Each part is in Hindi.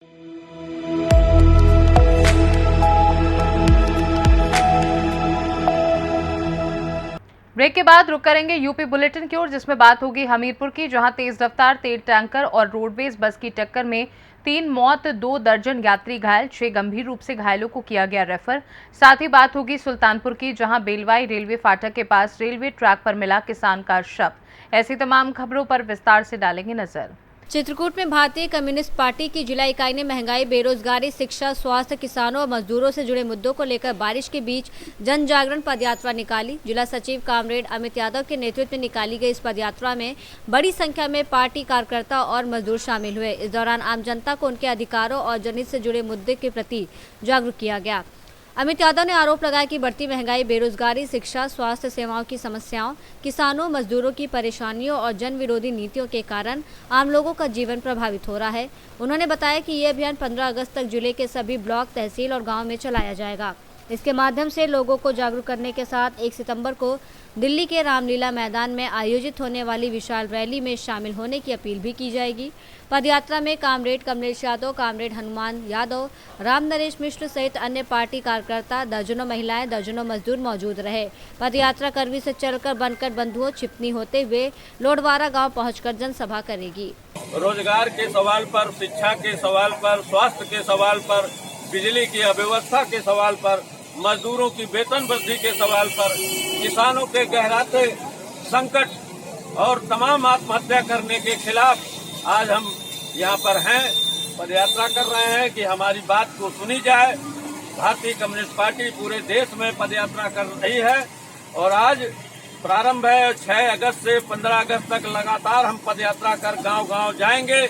ब्रेक के बाद रुक करेंगे यूपी बुलेटिन की ओर, जिसमें बात होगी हमीरपुर की, जहां तेज रफ्तार तेल टैंकर और रोडवेज बस की टक्कर में 3 मौत, 2 दर्जन यात्री घायल, 6 गंभीर रूप से घायलों को किया गया रेफर। साथ ही बात होगी सुल्तानपुर की, जहां बेलवाई रेलवे फाटक के पास रेलवे ट्रैक पर मिला किसान का शव। ऐसी तमाम खबरों पर विस्तार से डालेंगे नजर। चित्रकूट में भारतीय कम्युनिस्ट पार्टी की जिला इकाई ने महंगाई, बेरोजगारी, शिक्षा, स्वास्थ्य, किसानों और मजदूरों से जुड़े मुद्दों को लेकर बारिश के बीच जन जागरण पदयात्रा निकाली। जिला सचिव कामरेड अमित यादव के नेतृत्व में निकाली गई इस पदयात्रा में बड़ी संख्या में पार्टी कार्यकर्ता और मजदूर शामिल हुए। इस दौरान आम जनता को उनके अधिकारों और जनहित से जुड़े मुद्दे के प्रति जागरूक किया गया। अमित यादव ने आरोप लगाया कि बढ़ती महंगाई, बेरोजगारी, शिक्षा, स्वास्थ्य सेवाओं की समस्याओं, किसानों, मजदूरों की परेशानियों और जन विरोधी नीतियों के कारण आम लोगों का जीवन प्रभावित हो रहा है। उन्होंने बताया कि ये अभियान 15 अगस्त तक जिले के सभी ब्लॉक, तहसील और गांव में चलाया जाएगा। इसके माध्यम से लोगों को जागरूक करने के साथ 1 सितंबर को दिल्ली के रामलीला मैदान में आयोजित होने वाली विशाल रैली में शामिल होने की अपील भी की जाएगी। पदयात्रा में कामरेड कमलेश यादव, कामरेड हनुमान यादव, राम नरेश मिश्र सहित अन्य पार्टी कार्यकर्ता, दर्जनों महिलाएं, दर्जनों मजदूर मौजूद रहे। पदयात्रा करवी से चलकर बनकर बंधुओं छिपनी होते हुए लोडवारा गांव पहुंचकर जनसभा करेगी। रोजगार के सवाल पर, शिक्षा के सवाल पर, स्वास्थ्य के सवाल पर, बिजली की अव्यवस्था के सवाल पर, मजदूरों की वेतन वृद्धि के सवाल पर, किसानों के गहराते संकट और तमाम आत्महत्या करने के खिलाफ आज हम यहाँ पर हैं, पदयात्रा कर रहे हैं कि हमारी बात को सुनी जाए। भारतीय कम्युनिस्ट पार्टी पूरे देश में पदयात्रा कर रही है और आज प्रारंभ है 6 अगस्त से 15 अगस्त तक लगातार हम पदयात्रा कर गांव-गांव जाएंगे,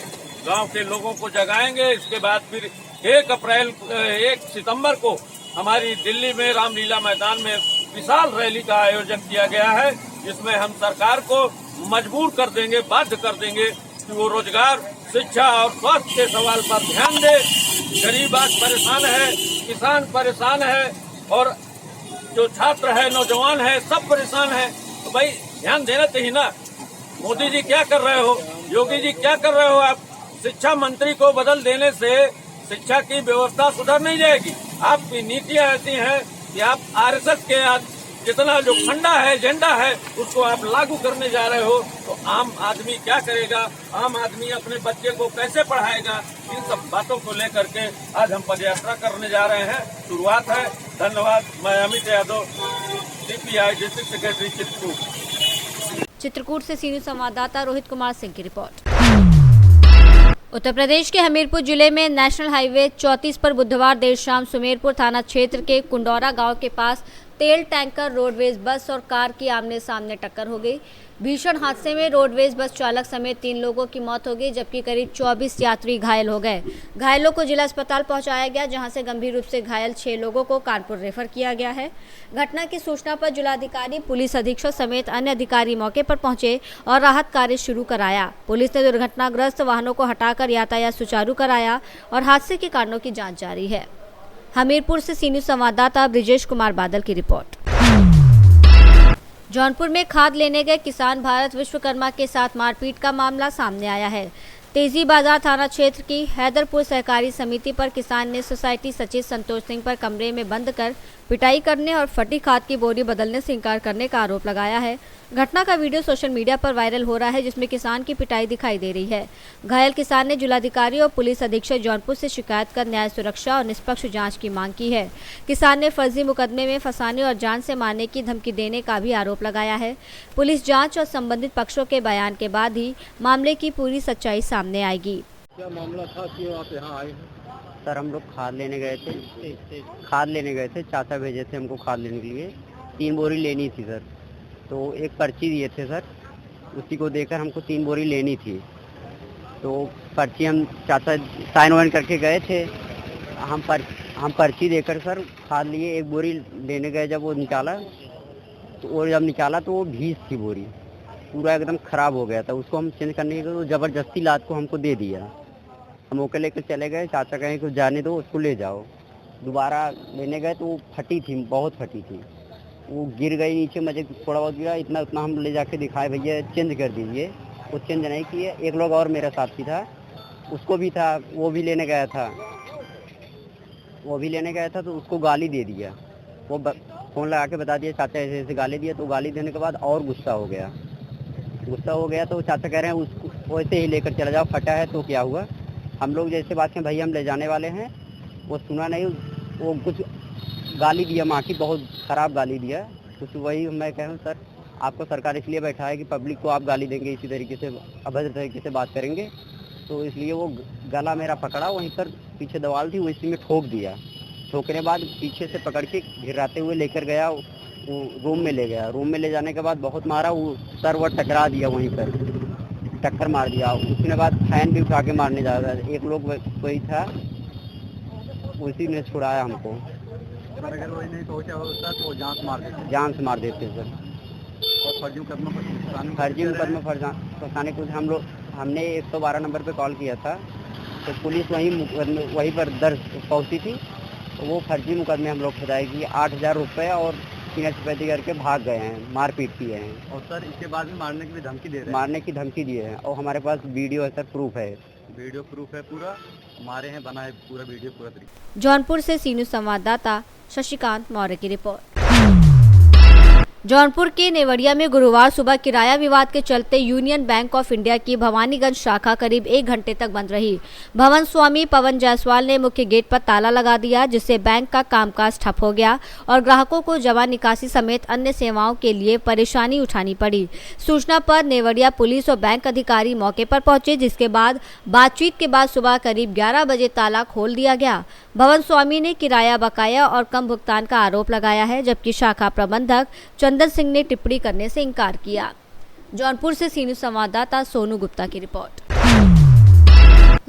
गांव के लोगों को जगाएंगे। इसके बाद फिर 1 सितंबर को हमारी दिल्ली में रामलीला मैदान में विशाल रैली का आयोजन किया गया है, जिसमें हम सरकार को मजबूर कर देंगे, बाध्य कर देंगे कि वो रोजगार, शिक्षा और स्वास्थ्य के सवाल पर ध्यान दे। गरीब आज परेशान है, किसान परेशान है और जो छात्र है, नौजवान है, सब परेशान है। तो भाई ध्यान देना चाहिए ना। मोदी जी क्या कर रहे हो, योगी जी क्या कर रहे हो आप? शिक्षा मंत्री को बदल देने से शिक्षा की व्यवस्था सुधर नहीं जाएगी। आपकी नीतियां ऐसी हैं कि आप आरएसएस के जितना जो फंडा है, एजेंडा है, उसको आप लागू करने जा रहे हो। तो आम आदमी क्या करेगा? आम आदमी अपने बच्चे को कैसे पढ़ाएगा? इन सब बातों को लेकर के आज हम पदयात्रा करने जा रहे हैं। शुरुआत है। धन्यवाद। मैं Amit Yadav, CPI district secretary Chitrakoot. Chitrakoot से सीनियर संवाददाता रोहित कुमार सिंह की रिपोर्ट। उत्तर प्रदेश के हमीरपुर जिले में नेशनल हाईवे 34 पर बुधवार देर शाम सुमेरपुर थाना क्षेत्र के कुंडौरा गांव के पास तेल टैंकर, रोडवेज बस और कार की आमने सामने टक्कर हो गई। भीषण हादसे में रोडवेज बस चालक समेत 3 लोगों की मौत हो गई, जबकि करीब 24 यात्री घायल हो गए। घायलों को जिला अस्पताल पहुंचाया गया, जहां से गंभीर रूप से घायल 6 लोगों को कानपुर रेफर किया गया है। घटना की सूचना पर जिलाधिकारी, पुलिस अधीक्षक समेत अन्य अधिकारी मौके पर पहुंचे और राहत कार्य शुरू कराया। पुलिस ने दुर्घटनाग्रस्त वाहनों को हटाकर यातायात सुचारू कराया और हादसे के कारणों की जाँच जारी है। हमीरपुर से सीनियर संवाददाता ब्रिजेश कुमार बादल की रिपोर्ट। जौनपुर में खाद लेने गए किसान भारत विश्वकर्मा के साथ मारपीट का मामला सामने आया है। तेजी बाजार थाना क्षेत्र की हैदरपुर सहकारी समिति पर किसान ने सोसाइटी सचिव संतोष सिंह पर कमरे में बंद कर पिटाई करने और फटी खाद की बोरी बदलने से इंकार करने का आरोप लगाया है। घटना का वीडियो सोशल मीडिया पर वायरल हो रहा है, जिसमें किसान की पिटाई दिखाई दे रही है। घायल किसान ने जिलाधिकारी और पुलिस अधीक्षक जौनपुर से शिकायत कर न्याय, सुरक्षा और निष्पक्ष जांच की मांग की है। किसान ने फर्जी मुकदमे में फंसाने और जान से मारने की धमकी देने का भी आरोप लगाया है। पुलिस जांच और संबंधित पक्षों के बयान के बाद ही मामले की पूरी सच्चाई सामने आएगी। क्या मामला था कि आप यहाँ आए? सर, हम लोग खाद लेने गए थे। चाचा भेजे थे हमको खाद लेने के लिए। 3 बोरी लेनी थी सर, तो एक पर्ची दिए थे सर, उसी को देकर हमको 3 बोरी लेनी थी। तो पर्ची हम चाचा साइन वाइन करके गए थे। हम पर्ची देकर सर खाद लिए। 1 बोरी लेने गए, जब वो निकाला तो वो भीज थी बोरी, पूरा एकदम ख़राब हो गया था। उसको हम चेंज करने के लिए तो ज़बरदस्ती लाद को हमको दे दिया। हम ओके लेकर चले गए। चाचा कहें कि जाने दो, उसको ले जाओ। दोबारा लेने गए तो वो फटी थी, बहुत फटी थी। वो गिर गई नीचे, मुझे थोड़ा बहुत गिरा, इतना उतना हम ले जाके दिखाए, भैया चेंज कर दीजिए। वो चेंज नहीं किए। एक लोग और मेरा साथी था, उसको भी था, वो भी लेने गया था तो उसको गाली दे दिया। वो फ़ोन लगा के बता दिया चाचा ऐसे ऐसे गाली दिया, तो गाली देने के बाद और गुस्सा हो गया तो चाचा कह रहे हैं उसको वैसे ही लेकर चला जाओ, फटा है तो क्या हुआ। हम लोग जैसे बात करें भैया हम ले जाने वाले हैं, वो सुना नहीं, वो कुछ गाली दिया, माँ की बहुत ख़राब गाली दिया कुछ। वही मैं कह रहा हूँ सर, आपको सरकार इसलिए बैठा है कि पब्लिक को आप गाली देंगे, इसी तरीके से अभद्र तरीके से बात करेंगे, तो इसलिए वो गला मेरा पकड़ा, वहीं पर पीछे दीवार थी वो इसी में ठोक दिया। ठोकने बाद पीछे से पकड़ के घिराते हुए लेकर गया, वो रूम में ले गया। रूम में ले जाने के बाद बहुत मारा, वो सर वो टकरा दिया, वहीं पर टक्कर मार दिया। उसके बाद फैन भी उठा के मारने जा रहा था। एक लोग कोई था, उसी ने छुड़ाया हमको। अगर वही नहीं पहुंचा होता तो जान से मार देते सर। और फर्जी मुकदमा फंसाने कुछ हमने 112 नंबर पे कॉल किया था, तो पुलिस वहीं पर दर्ज पहुंची थी। तो वो फर्जी मुकदमे हम लोग फंसाएगी 8,000 रुपये और 3 चपैती करके भाग गए हैं, मारपीट किए हैं। और सर इसके बाद में मारने की भी धमकी दे रहे हैं। मारने की धमकी दिए हैं और हमारे पास वीडियो है सर, प्रूफ है। वीडियो प्रूफ है पूरा, मारे हैं, बना है पूरा वीडियो पूरा तरीके। जौनपुर से सीनू संवाददाता शशिकांत मौर्य की रिपोर्ट। जौनपुर के नेवड़िया में गुरुवार सुबह किराया विवाद के चलते यूनियन बैंक ऑफ इंडिया की भवानीगंज शाखा करीब 1 घंटे तक बंद रही। भवन स्वामी पवन जायसवाल ने मुख्य गेट पर ताला लगा दिया, जिससे बैंक का कामकाज ठप हो गया और ग्राहकों को जमा निकासी समेत अन्य सेवाओं के लिए परेशानी उठानी पड़ी। सूचना पर नेवड़िया पुलिस और बैंक अधिकारी मौके पर पहुंचे, जिसके बाद बातचीत के बाद सुबह करीब 11 बजे ताला खोल दिया गया। भवन स्वामी ने किराया बकाया और कम भुगतान का आरोप लगाया है, जबकि शाखा प्रबंधक चंदन सिंह ने टिप्पणी करने से इनकार किया। जौनपुर से सीनियर संवाददाता सोनू गुप्ता की रिपोर्ट।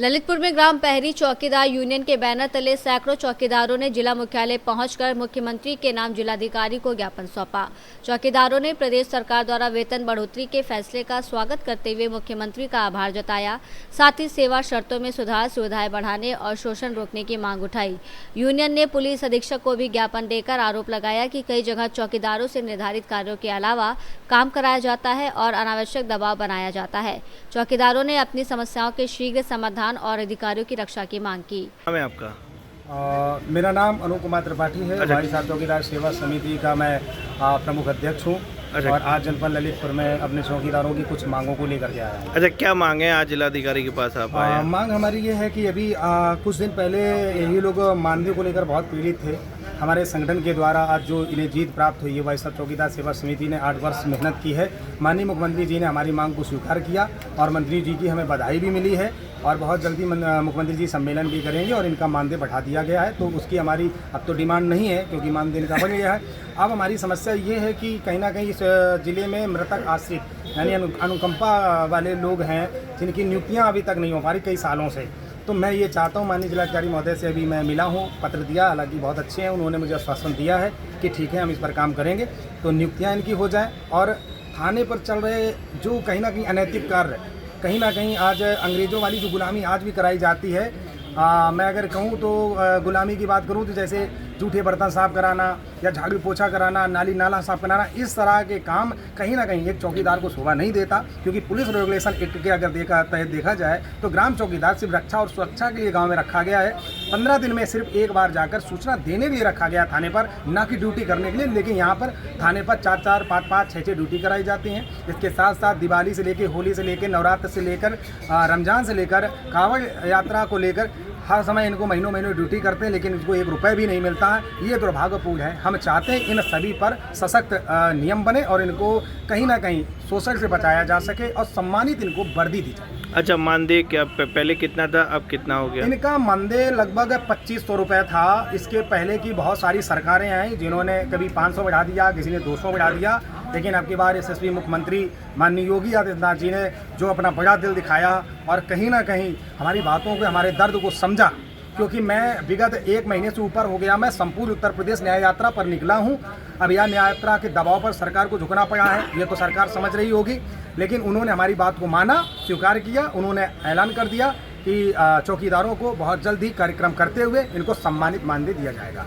ललितपुर में ग्राम पहरी चौकीदार यूनियन के बैनर तले सैकड़ों चौकीदारों ने जिला मुख्यालय पहुंचकर मुख्यमंत्री के नाम जिलाधिकारी को ज्ञापन सौंपा। चौकीदारों ने प्रदेश सरकार द्वारा वेतन बढ़ोतरी के फैसले का स्वागत करते हुए मुख्यमंत्री का आभार जताया। साथ ही सेवा शर्तों में सुधार, सुविधाएं बढ़ाने और शोषण रोकने की मांग उठाई। यूनियन ने पुलिस अधीक्षक को भी ज्ञापन देकर आरोप लगाया कि कई जगह चौकीदारों से निर्धारित कार्यों के अलावा काम कराया जाता है और अनावश्यक दबाव बनाया जाता है। चौकीदारों ने अपनी समस्याओं के शीघ्र समाधान और अधिकारियों की रक्षा की मांग की। मैं आपका मेरा नाम अनूप कुमार त्रिपाठी है। भाई साहब चौकीदार सेवा समिति का मैं प्रमुख अध्यक्ष हूँ। और आज जनपद ललितपुर में अपने चौकीदारों की कुछ मांगों को लेकर के आया हूँ। अच्छा, क्या मांग है आज जिलाधिकारी के पास आप आए? मांग हमारी ये है कि अभी कुछ दिन पहले यही लोग मानदेय को लेकर बहुत पीड़ित थे। हमारे संगठन के द्वारा आज जो इन्हें जीत प्राप्त हुई है, भाई साहब चौकीदार सेवा समिति ने 8 वर्ष मेहनत की है। माननीय मुख्यमंत्री जी ने हमारी मांग को स्वीकार किया और मंत्री जी की हमें बधाई भी मिली है और बहुत जल्दी मुख्यमंत्री जी सम्मेलन भी करेंगे और इनका मानदेय बढ़ा दिया गया है। तो उसकी हमारी अब तो डिमांड नहीं है, क्योंकि मानदेय इनका बढ़ गया है। अब हमारी समस्या ये है कि कहीं ना कहीं इस जिले में मृतक आश्रित यानी अनुकंपा वाले लोग हैं, जिनकी नियुक्तियाँ अभी तक नहीं हो पा रही कई सालों से। तो मैं ये चाहता हूँ, माननीय जिलाधिकारी महोदय से अभी मैं मिला हूँ, पत्र दिया, हालांकि बहुत अच्छे हैं, उन्होंने मुझे आश्वासन दिया है कि ठीक है हम इस पर काम करेंगे, तो नियुक्तियाँ इनकी हो जाए। और थाने पर चल रहे जो कहीं ना कहीं अनैतिक कार्य, कहीं ना कहीं आज अंग्रेज़ों वाली जो गुलामी आज भी कराई जाती है, मैं अगर कहूँ तो गुलामी की बात करूँ तो जैसे जूठे बर्तन साफ कराना या झाड़ू पोछा कराना, नाली नाला साफ कराना, इस तरह के काम कहीं ना कहीं एक चौकीदार को शोभा नहीं देता। क्योंकि पुलिस रेगुलेशन एक्ट के अगर देखा जाए तो ग्राम चौकीदार सिर्फ रक्षा और सुरक्षा के लिए गांव में रखा गया है। 15 दिन में सिर्फ एक बार जाकर सूचना देने के लिए रखा गया थाने पर, ना कि ड्यूटी करने के लिए। लेकिन यहाँ पर थाने पर 4-4, 5-5, 6-6 ड्यूटी कराई जाती हैं। इसके साथ साथ दिवाली से लेकर, होली से लेकर, नवरात्र से लेकर, रमजान से लेकर, कांवड़ यात्रा को लेकर हर समय इनको महीनों ड्यूटी करते हैं, लेकिन इनको 1 रुपये भी नहीं मिलता है। ये दुर्भाग्यपूर्ण है। हम चाहते हैं इन सभी पर सशक्त नियम बने और इनको कहीं ना कहीं शोषण से बचाया जा सके और सम्मानित इनको वर्दी दी जाए। अच्छा, मानदेय क्या पहले कितना था, अब कितना हो गया? इनका मानदेय लगभग 2500 रुपये था। इसके पहले की बहुत सारी सरकारें आई जिन्होंने कभी 500 बढ़ा दिया, किसी ने 200 बढ़ा दिया। लेकिन अब की बार यशस्वी मुख्यमंत्री माननीय योगी आदित्यनाथ जी ने जो अपना बड़ा दिल दिखाया और कहीं ना कहीं हमारी बातों को, हमारे दर्द को समझा। क्योंकि मैं विगत 1 महीने से ऊपर हो गया, मैं संपूर्ण उत्तर प्रदेश न्याय यात्रा पर निकला हूं। अब यह न्याय यात्रा के दबाव पर सरकार को झुकना पड़ा है, ये तो सरकार समझ रही होगी। लेकिन उन्होंने हमारी बात को माना, स्वीकार किया। उन्होंने ऐलान कर दिया कि चौकीदारों को बहुत जल्द ही कार्यक्रम करते हुए इनको सम्मानित मानदेय दिया जाएगा।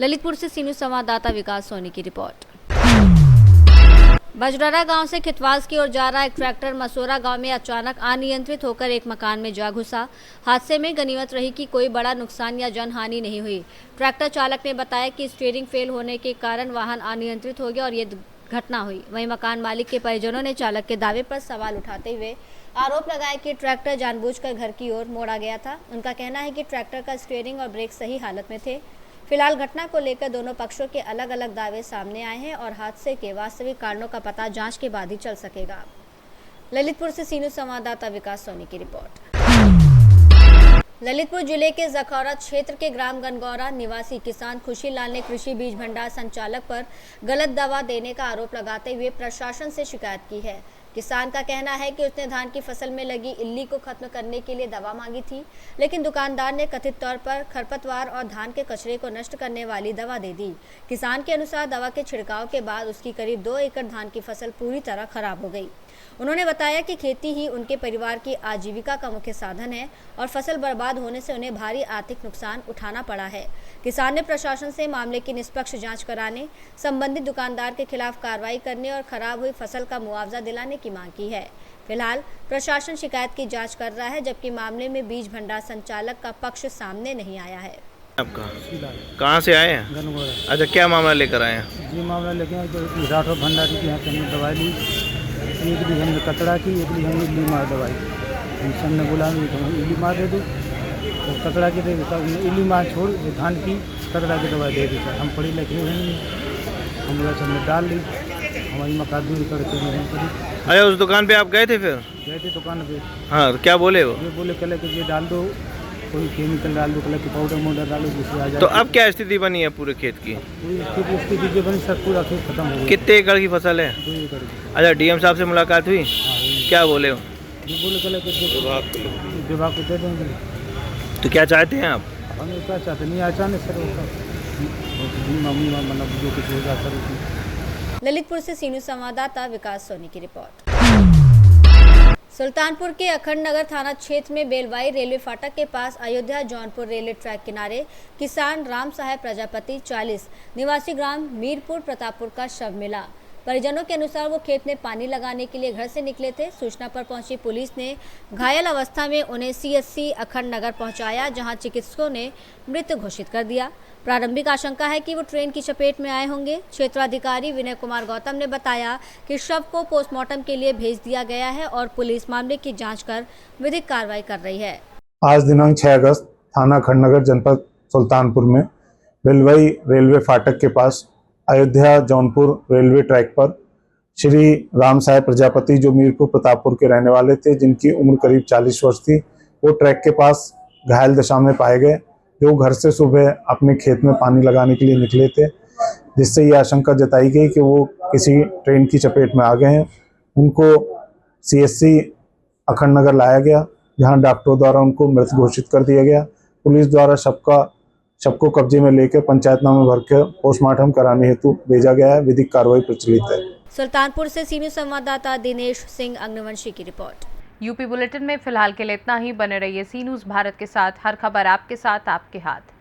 ललितपुर से सीनियर संवाददाता विकास सोनी की रिपोर्ट। बजरारा गांव से खितवास की ओर जा रहा एक ट्रैक्टर मसोरा गांव में अचानक अनियंत्रित होकर एक मकान में जा घुसा। हादसे में गनीमत रही कि कोई बड़ा नुकसान या जनहानि नहीं हुई। ट्रैक्टर चालक ने बताया कि स्टीयरिंग फेल होने के कारण वाहन अनियंत्रित हो गया और ये घटना हुई। वहीं मकान मालिक के परिजनों ने चालक के दावे पर सवाल उठाते हुए आरोप लगाया कि ट्रैक्टर जानबूझकर घर की ओर मोड़ा गया था। उनका कहना है कि ट्रैक्टर का स्टीयरिंग और ब्रेक सही हालत में थे। फिलहाल घटना को लेकर दोनों पक्षों के अलग अलग दावे सामने आए हैं और हादसे के वास्तविक कारणों का पता जांच के बाद ही चल सकेगा। ललितपुर से सीनू संवाददाता विकास सोनी की रिपोर्ट। ललितपुर जिले के जखौरा क्षेत्र के ग्राम गनगौरा निवासी किसान खुशीलाल ने कृषि बीज भंडार संचालक पर गलत दवा देने का आरोप लगाते हुए प्रशासन से शिकायत की है। किसान का कहना है कि उसने धान की फसल में लगी इल्ली को खत्म करने के लिए दवा मांगी थी, लेकिन दुकानदार ने कथित तौर पर खरपतवार और धान के कचरे को नष्ट करने वाली दवा दे दी। किसान के अनुसार दवा के छिड़काव के बाद उसकी करीब 2 एकड़ धान की फसल पूरी तरह खराब हो गई। उन्होंने बताया कि खेती ही उनके परिवार की आजीविका का मुख्य साधन है और फसल बर्बाद होने से उन्हें भारी आर्थिक नुकसान उठाना पड़ा है। किसान ने प्रशासन से मामले की निष्पक्ष जांच कराने, संबंधित दुकानदार के खिलाफ कार्रवाई करने और खराब हुई फसल का मुआवजा दिलाने की मांग की है। फिलहाल प्रशासन शिकायत की जांच कर रहा है, जबकि मामले में बीज भंडार संचालक का पक्ष सामने नहीं आया है। आपका कहाँ से आए हैं? गनगौरा। अच्छा, क्या मामला लेकर आए हैं? जी मामला लेके आए तो राठौर भंडारी के यहाँ से हमने दवाई ली। एक ली हमने कचड़ा की, एक ली हमने इल्ली मार दवाई। सर ने बोला तो इल्ली मार दे दो, तो कचड़ा की दे दी। इल्ली मार छोड़ धान की कचड़ा की दवाई दे दी। सर हम पढ़ी लिखे हुए नहीं, हम लोग हमने डाल ली। हमारी मकादूरी करके अच्छा, उस दुकान पे आप गए थे? फिर गए थे दुकान पे। हाँ, क्या बोले वो? ये बोले कल कि ये डाल दो, कोई केमिकल डाल दो, कल कि पाउडर मोडर डालो जिससे आ जाए। तो अब क्या स्थिति बनी है पूरे खेत की? पूरी स्थिति बनी सर, पूरा खेत खत्म हो गया। कितने एकड़ की फसल है? 2 एकड़ की। अच्छा, डीएम साहब से मुलाकात हुई? क्या बोले वो? ये बोले कल कि विभाग को दे देंगे। तो क्या चाहते हैं आप? हमें क्या चाहते नहीं, अचानक सर मम्मी मतलब जो कुछ होगा सर। ललितपुर से सीनू संवाददाता विकास सोनी की रिपोर्ट। सुल्तानपुर के अखंड नगर थाना क्षेत्र में बेलवाई रेलवे फाटक के पास अयोध्या जौनपुर रेलवे ट्रैक किनारे किसान राम साहेब प्रजापति 40 निवासी ग्राम मीरपुर प्रतापपुर का शव मिला। परिजनों के अनुसार वो खेत में पानी लगाने के लिए घर से निकले थे। सूचना पर पहुंची पुलिस ने घायल अवस्था में उन्हें सीएचसी अखंड नगर पहुंचाया, जहां चिकित्सकों ने मृत घोषित कर दिया। प्रारंभिक आशंका है कि वो ट्रेन की चपेट में आए होंगे। क्षेत्राधिकारी विनय कुमार गौतम ने बताया कि शव को पोस्टमार्टम के लिए भेज दिया गया है और पुलिस मामले की जांच कर विधिक कार्रवाई कर रही है। आज दिनांक 6 अगस्त थाना खंडनगर जनपद सुल्तानपुर में बेलवाई रेलवे फाटक के पास अयोध्या जौनपुर रेलवे ट्रैक पर श्री राम साहेब प्रजापति जो मीरपुर प्रतापपुर के रहने वाले थे, जिनकी उम्र करीब 40 वर्ष थी, वो ट्रैक के पास घायल दशा में पाए गए, जो घर से सुबह अपने खेत में पानी लगाने के लिए निकले थे, जिससे ये आशंका जताई गई कि वो किसी ट्रेन की चपेट में आ गए हैं। उनको सीएचसी अखंड नगर लाया गया, जहां डॉक्टरों द्वारा उनको मृत घोषित कर दिया गया। पुलिस द्वारा शव को कब्जे में लेकर पंचायतनामा भरकर पोस्टमार्टम कराने हेतु भेजा गया है। विधिक कार्रवाई प्रचलित है। सुल्तानपुर से सीनियर संवाददाता दिनेश सिंह अग्निवंशी की रिपोर्ट। यूपी बुलेटिन में फिलहाल के लिए इतना ही। बने रहिए सी न्यूज़ भारत के साथ। हर खबर आपके साथ, आपके हाथ।